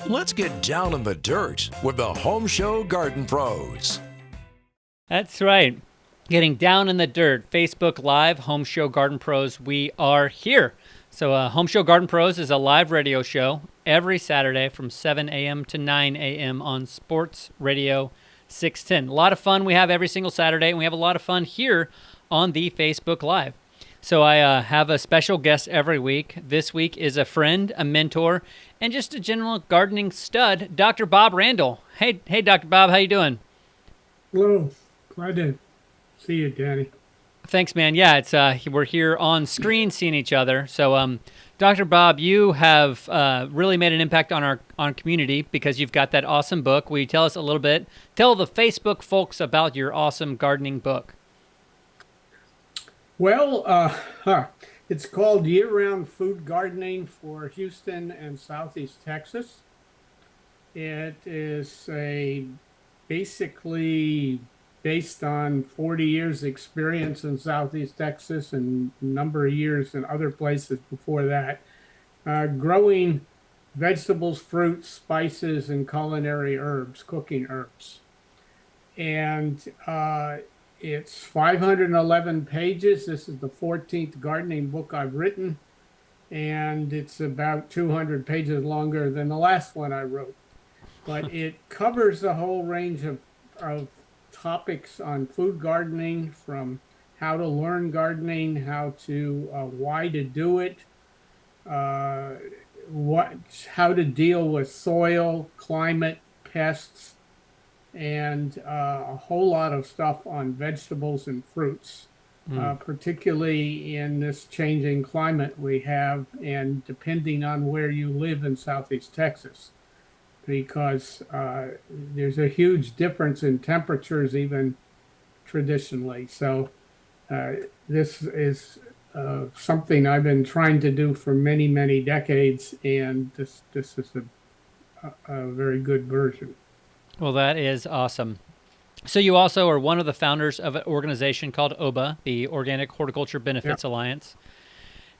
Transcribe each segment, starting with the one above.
Let's get down in the dirt with the Home Show Garden Pros. That's right. Getting down in the dirt. Facebook Live, Home Show Garden Pros. We are here. So Home Show Garden Pros is a live radio show every Saturday from 7 a.m. to 9 a.m. on Sports Radio 610. A lot of fun we have every single Saturday, and we have a lot of fun here on the Facebook Live. So I have a special guest every week. This week is a friend, a mentor, and just a general gardening stud, Dr. Bob Randall. Hey, Dr. Bob, how you doing? Hello. Glad to see you, Danny. Thanks, man. Yeah, it's we're here on screen seeing each other. So, Dr. Bob, you have really made an impact on our community because you've got that awesome book. Will you tell us a little bit? Tell the Facebook folks about your awesome gardening book. Well, it's called Year-Round Food Gardening for Houston and Southeast Texas. It is basically based on 40 years experience in Southeast Texas and a number of years in other places before that, growing vegetables, fruits, spices, and culinary herbs, cooking herbs. And it's 511 pages. This is the 14th gardening book I've written, and it's about 200 pages longer than the last one I wrote. But it covers a whole range of topics on food gardening, from how to learn gardening, how to why to do it, how to deal with soil, climate, pests, and a whole lot of stuff on vegetables and fruits, particularly in this changing climate we have, and depending on where you live in Southeast Texas, because there's a huge difference in temperatures even traditionally. So this is something I've been trying to do for many, many decades, and this is a very good version. Well, that is awesome. So you also are one of the founders of an organization called OBA, the Organic Horticulture Benefits Alliance.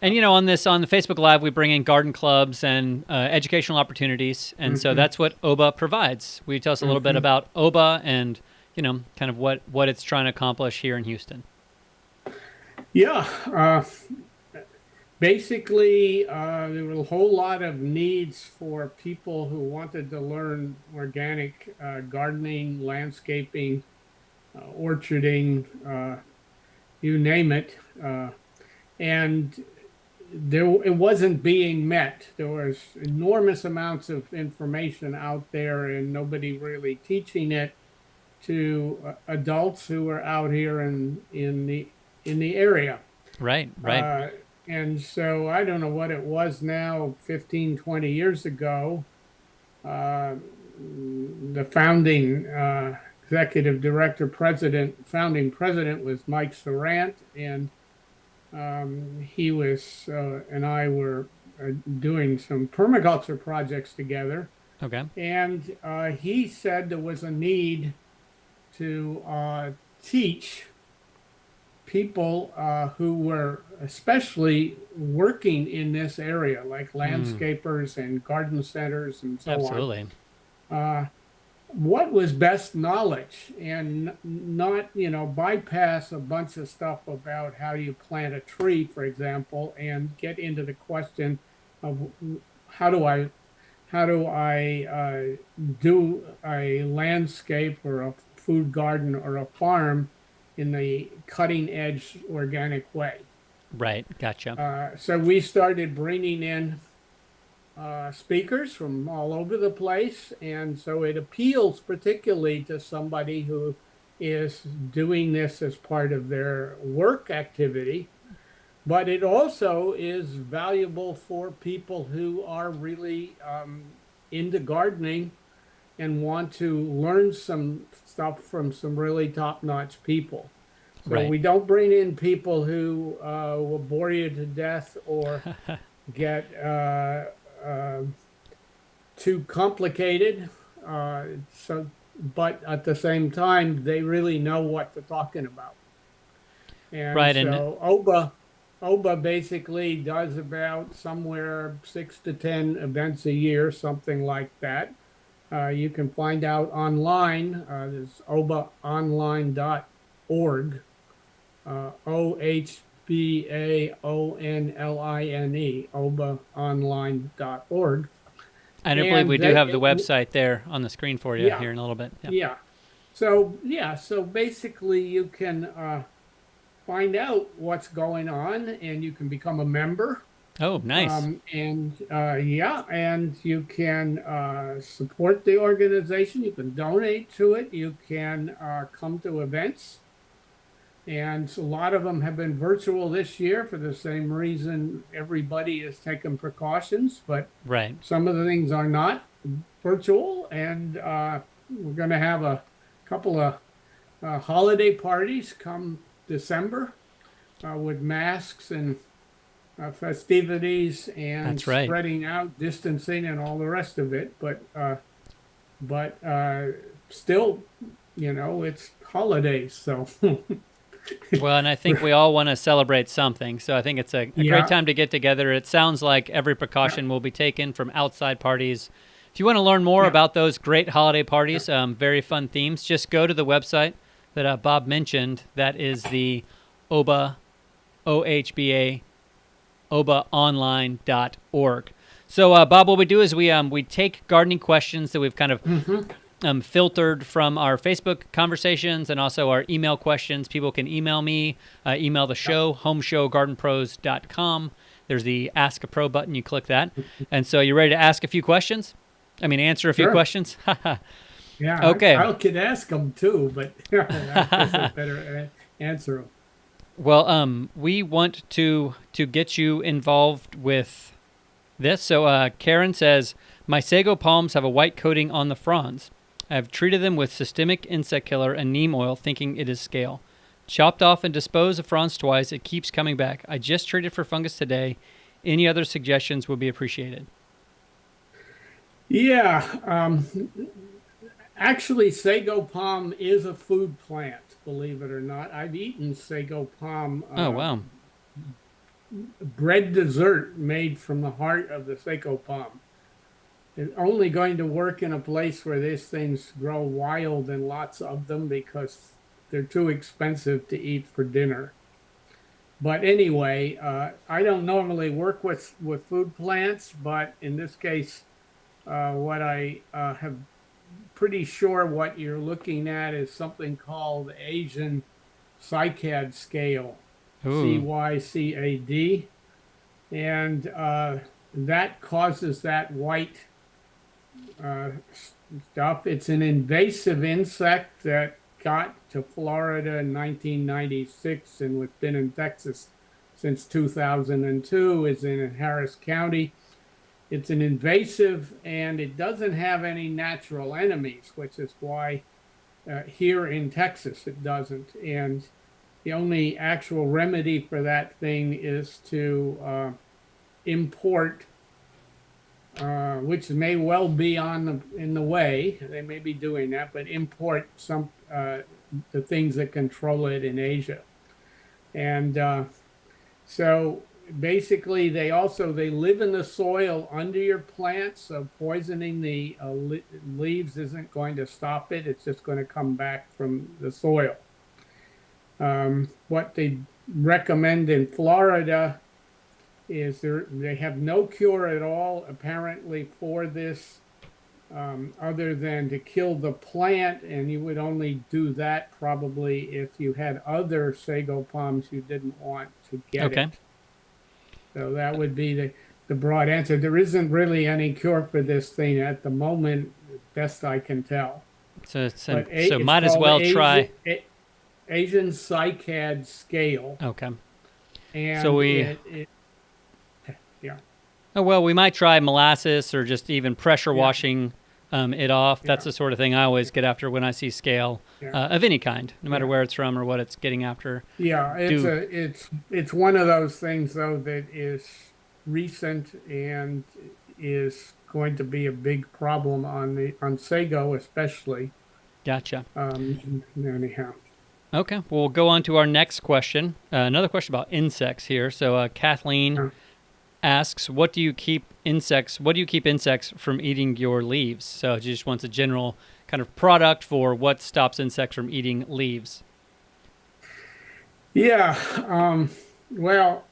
And, you know, on the Facebook Live, we bring in garden clubs and educational opportunities. And so that's what OBA provides. Will you tell us a little bit about OBA and, you know, kind of what it's trying to accomplish here in Houston? Yeah. Basically, there were a whole lot of needs for people who wanted to learn organic gardening, landscaping, orcharding, you name it. And it wasn't being met. There was enormous amounts of information out there, and nobody really teaching it to adults who are out here in the area. Right. And so I don't know what it was now, 15, 20 years ago. The founding executive director, founding president was Mike Sarant, and he was and I were doing some permaculture projects together. Okay. And he said there was a need to teach people who were especially working in this area, like landscapers and garden centers and so Absolutely. on. What was best knowledge, and not, bypass a bunch of stuff about how you plant a tree, for example, and get into the question of how do I do a landscape or a food garden or a farm in the cutting edge organic way. Right. Gotcha. So we started bringing in speakers from all over the place, and so it appeals particularly to somebody who is doing this as part of their work activity, but it also is valuable for people who are really into gardening and want to learn some stuff from some really top-notch people. So Right. we don't bring in people who will bore you to death or get too complicated. But at the same time, they really know what they're talking about. And Right, so OBA OBA basically does about somewhere 6 to 10 events a year, something like that. You can find out online. There's obaonline.org, OHBAONLINE, obaonline.org. And I believe And we do have the website there on the screen for you yeah, here in a little bit. Yeah. yeah. So basically you can find out what's going on and you can become a member. Oh, nice. And you can support the organization. You can donate to it. You can come to events. And a lot of them have been virtual this year for the same reason everybody is taking precautions, but Right. some of the things are not virtual. And we're going to have a couple of holiday parties come December with masks and festivities and That's right. spreading out, distancing, and all the rest of it. But still, it's holidays, so Well, and I think we all want to celebrate something. So I think it's a yeah, great time to get together. It sounds like every precaution will be taken from outside parties. If you want to learn more yeah, about those great holiday parties, very fun themes, just go to the website that Bob mentioned. That is the OBA, OHBA, obaonline.org. So, Bob, what we do is we take gardening questions that we've kind of filtered from our Facebook conversations and also our email questions. People can email me, email the show, homeshowgardenpros.com. There's the Ask a Pro button. You click that. And so you ready to ask a few questions? I mean, answer a few sure. questions? Yeah, Okay. I could ask them too, but I guess I better answer them. Well, we want to get you involved with this. So Karen says, my sago palms have a white coating on the fronds. I have treated them with systemic insect killer and neem oil, thinking it is scale. Chopped off and disposed of fronds twice. It keeps coming back. I just treated for fungus today. Any other suggestions would be appreciated. Yeah, actually, sago palm is a food plant, believe it or not. I've eaten sago palm Oh, wow. bread dessert made from the heart of the sago palm. It's only going to work in a place where these things grow wild and lots of them because they're too expensive to eat for dinner. But anyway, I don't normally work with food plants, but in this case, what I have pretty sure what you're looking at is something called Asian cycad scale, Ooh. CYCAD, and that causes that white stuff. It's an invasive insect that got to Florida in 1996 and has been in Texas since 2002. Is in Harris County. It's an invasive and it doesn't have any natural enemies, which is why here in Texas it doesn't. And the only actual remedy for that thing is to import, which may well be in the way. They may be doing that, but import some the things that control it in Asia. And so basically, they live in the soil under your plants. So poisoning the leaves isn't going to stop it. It's just going to come back from the soil. What they recommend in Florida is they have no cure at all, apparently, for this, other than to kill the plant, and you would only do that probably if you had other sago palms you didn't want to get Okay. it. So that would be the broad answer. There isn't really any cure for this thing at the moment, best I can tell. So But so it's might as called well try. Asian cycad scale, Okay. and So we yeah. Oh, well, we might try molasses or just even pressure Yeah. washing it off. That's Yeah. the sort of thing I always get after when I see scale Yeah. of any kind, no matter Yeah. where it's from or what it's getting after. Yeah, it's one of those things though that is recent and is going to be a big problem on sago especially. Gotcha. Anyhow, Okay, well, we'll go on to our next question. Another question about insects here. So Kathleen asks, What do you keep insects from eating your leaves? So she just wants a general kind of product for what stops insects from eating leaves. Yeah. Well,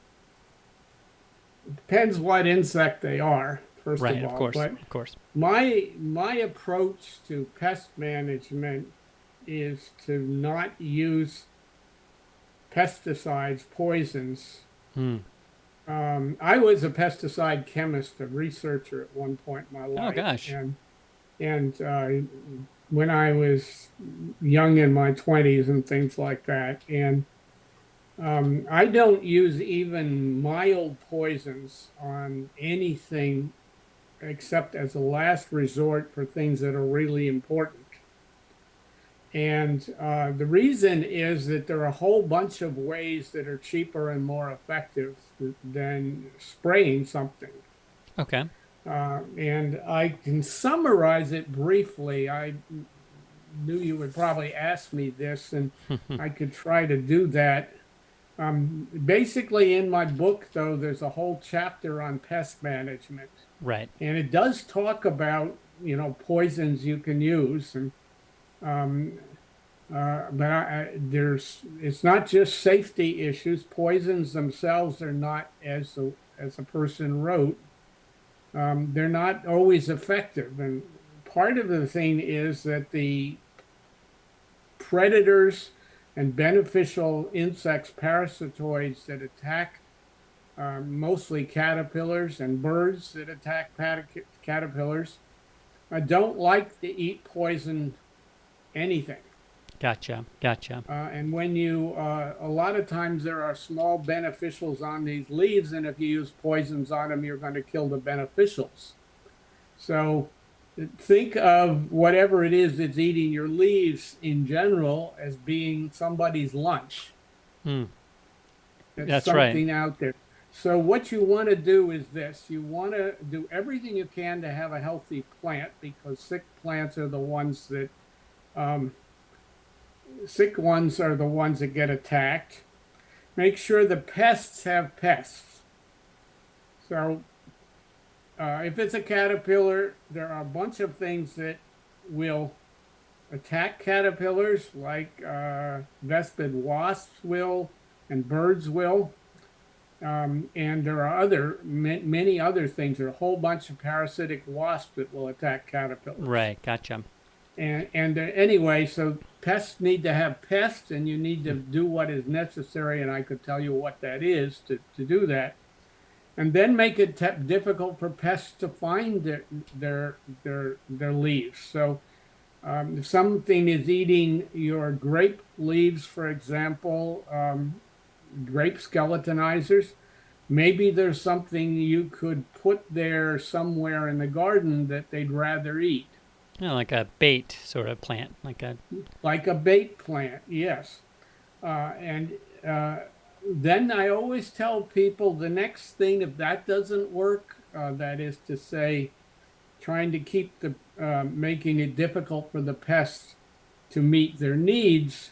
depends what insect they are, first Right, of of all. course, But of course. my approach to pest management is to not use pesticides, poisons. Hmm. I was a pesticide chemist, a researcher at one point in my life. Oh, gosh. And when I was young in my 20s and things like that. And I don't use even mild poisons on anything except as a last resort for things that are really important. And the reason is that there are a whole bunch of ways that are cheaper and more effective than spraying something. Okay. And I can summarize it briefly. I knew you would probably ask me this, and I could try to do that. Basically, in my book, though, there's a whole chapter on pest management, Right. and it does talk about poisons you can use, and it's not just safety issues. Poisons themselves are not, as a person wrote, they're not always effective, and part of the thing is that the predators and beneficial insects, parasitoids that attack mostly caterpillars and birds that attack caterpillars don't like to eat poison anything. Gotcha. And when a lot of times there are small beneficials on these leaves, and if you use poisons on them, you're going to kill the beneficials. So think of whatever it is that's eating your leaves in general as being somebody's lunch. Hmm. That's right. something out there. So what you want to do is this. You want to do everything you can to have a healthy plant, because sick ones are the ones that get attacked. Make sure the pests have pests. So if it's a caterpillar, there are a bunch of things that will attack caterpillars, like vespid wasps will, and birds will. And there are many other things. There are a whole bunch of parasitic wasps that will attack caterpillars. Right. Gotcha. And anyway, so pests need to have pests, and you need to do what is necessary, and I could tell you what that is to do that. And then make it difficult for pests to find their leaves. So if something is eating your grape leaves, for example, grape skeletonizers, maybe there's something you could put there somewhere in the garden that they'd rather eat. Like a bait sort of plant, like a bait plant, yes. And then I always tell people the next thing, if that doesn't work, that is to say, trying to keep making it difficult for the pests to meet their needs,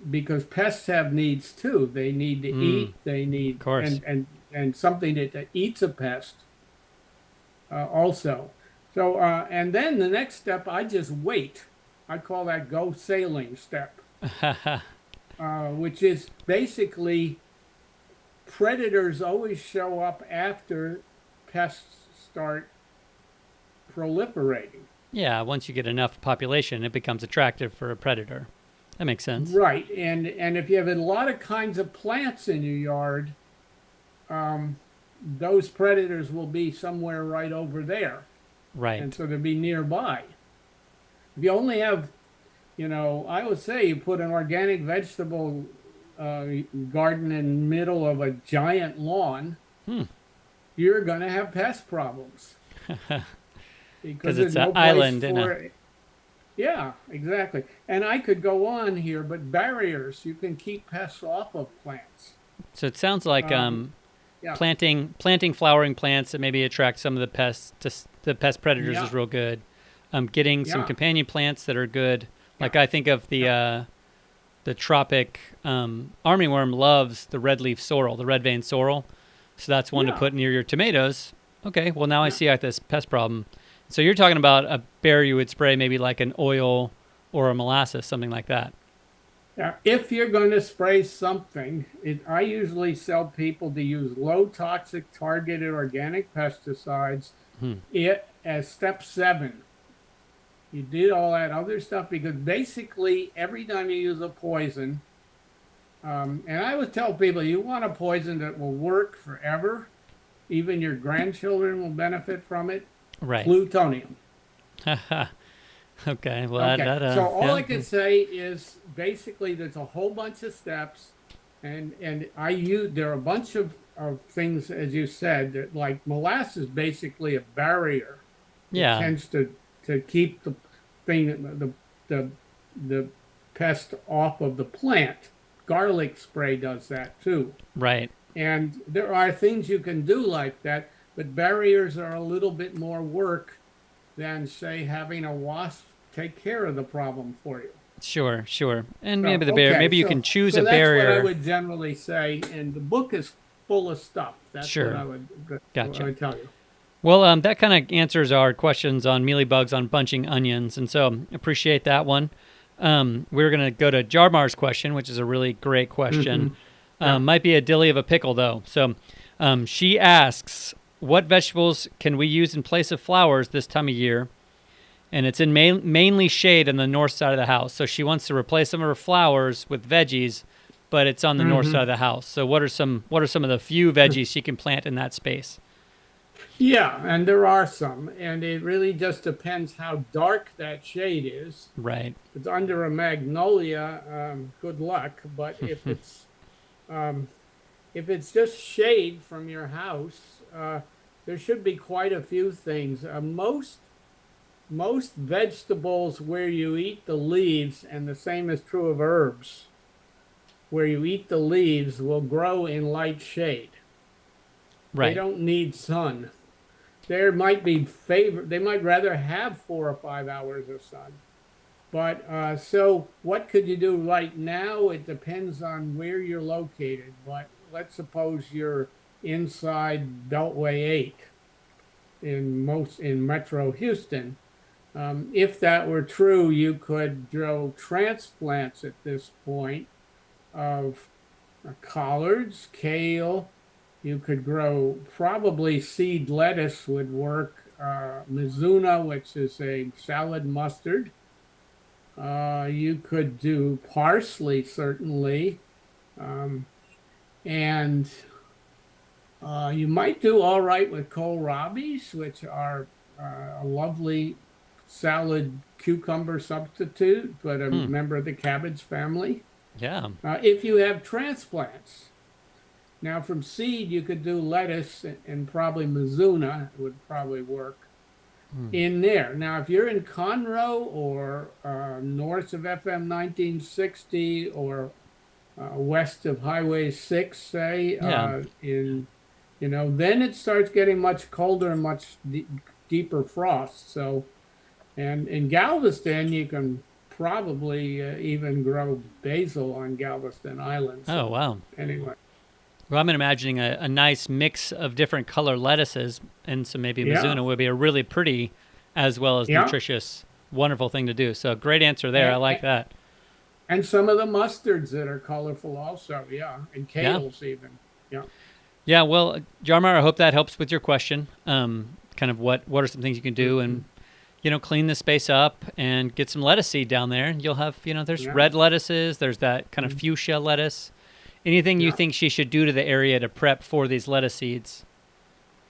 because pests have needs too. They need to eat. They need, of course. and something that eats a pest also. So and then the next step, I just wait. I call that go sailing step, which is basically predators always show up after pests start proliferating. Yeah, once you get enough population, it becomes attractive for a predator. That makes sense. Right, and if you have a lot of kinds of plants in your yard, those predators will be somewhere right over there. Right. And so they'll be nearby. If you only have, I would say you put an organic vegetable garden in the middle of a giant lawn, you're going to have pest problems. Because it's an island Yeah, exactly. And I could go on here, but barriers, you can keep pests off of plants. So it sounds like planting flowering plants that maybe attract some of the pests, the pest predators is real good. Getting some companion plants that are good. Like I think of the the tropic armyworm loves the red leaf sorrel, the red vein sorrel. So that's one to put near your tomatoes. Okay, well now I see like this pest problem. So you're talking about a berry you would spray maybe like an oil or a molasses, something like that. Now, if you're going to spray something, I usually tell people to use low toxic targeted organic pesticides as step 7. You did all that other stuff because basically every time you use a poison, and I would tell people you want a poison that will work forever, even your grandchildren will benefit from it. Right. Plutonium. Okay. Well, okay. So all I can say is basically there's a whole bunch of steps, and there are a bunch of things, as you said, that like molasses, basically a barrier. Yeah. It tends to keep the thing the pest off of the plant. Garlic spray does that too. Right. And there are things you can do like that, but barriers are a little bit more work than, say, having a wasp take care of the problem for you. Sure. And maybe the barrier, maybe you can choose a barrier. That's what I would generally say, and the book is full of stuff. That's what I would, Gotcha. what I would tell you. Well, that kind of answers our questions on mealybugs on bunching onions, and so appreciate that one. We're going to go to Jarmar's question, which is a really great question. Might be a dilly of a pickle, though. So she asks, what vegetables can we use in place of flowers this time of year? And it's in mainly shade on the north side of the house. So she wants to replace some of her flowers with veggies, but it's on the north side of the house. So what are some of the few veggies she can plant in that space? Yeah, and there are some, and it really just depends how dark that shade is. Right. If it's under a magnolia, good luck. But if it's just shade from your house, there should be quite a few things. Most vegetables where you eat the leaves, and the same is true of herbs, where you eat the leaves will grow in light shade. Right. They don't need sun. They might rather have 4 or 5 hours of sun. But so what could you do right now? It depends on where you're located. But let's suppose you're inside Beltway 8 in Metro Houston. If that were true, you could grow transplants at this point of collards, kale. You could grow probably seed lettuce would work. Mizuna, which is a salad mustard. You could do parsley, certainly. And you might do all right with kohlrabis, which are a lovely salad cucumber substitute, but a member of the cabbage family. Yeah. If you have transplants. Now, from seed, you could do lettuce and probably Mizuna would probably work in there. Now, if you're in Conroe or north of FM 1960 or west of Highway 6, say, then it starts getting much colder and much deeper frost. So, and in Galveston, you can probably even grow basil on Galveston Island. So, oh, wow. Anyway. Well, I'm imagining a nice mix of different color lettuces, and so maybe Mizuna would be a really pretty as well as nutritious, wonderful thing to do. So great answer there. I like that. And some of the mustards that are colorful also, and kales even. Yeah, well, Jarmar, I hope that helps with your question. Kind of what are some things you can do and, clean the space up and get some lettuce seed down there. You'll have, there's red lettuces, there's that kind of fuchsia lettuce. Anything you think she should do to the area to prep for these lettuce seeds?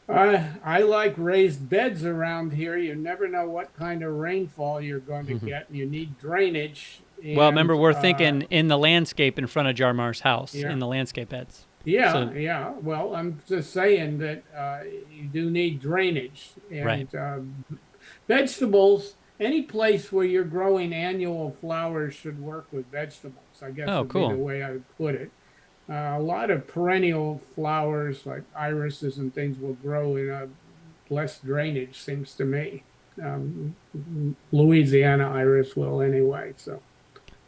I like raised beds around here. You never know what kind of rainfall you're going to get. You need drainage. And, well, remember, we're thinking in the landscape in front of Jarmar's house, in the landscape beds. Well, I'm just saying that you do need drainage. And vegetables, any place where you're growing annual flowers should work with vegetables, I guess would be the way I would put it. A lot of perennial flowers like irises and things will grow in less drainage, seems to me. Louisiana iris will anyway. So,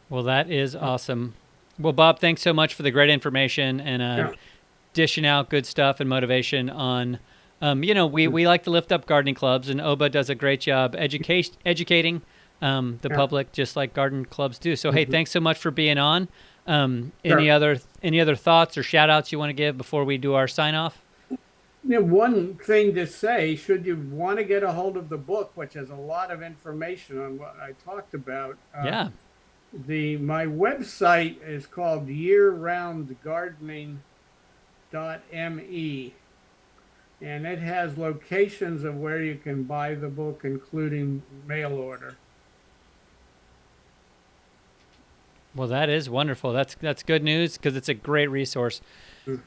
Well, that is awesome. Well, Bob, thanks so much for the great information and Yeah. dishing out good stuff and motivation on, we like to lift up gardening clubs, and Oba does a great job educating the public just like garden clubs do. So, hey, thanks so much for being on. Any other thoughts or shout outs you want to give before we do our sign off? One thing to say, should you want to get a hold of the book, which has a lot of information on what I talked about, Yeah. my website is called yearroundgardening.me, and it has locations of where you can buy the book, including mail order. Well, that is wonderful. That's good news because it's a great resource.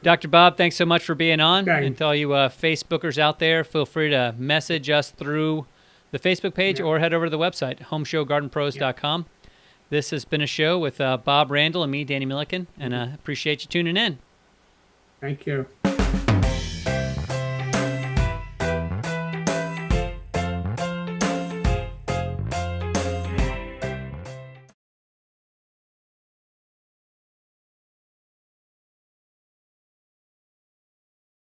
Dr. Bob, thanks so much for being on. Okay. And to all you Facebookers out there, feel free to message us through the Facebook page or head over to the website, HomeShowGardenPros.com. This has been a show with Bob Randall and me, Danny Milliken, and appreciate you tuning in. Thank you.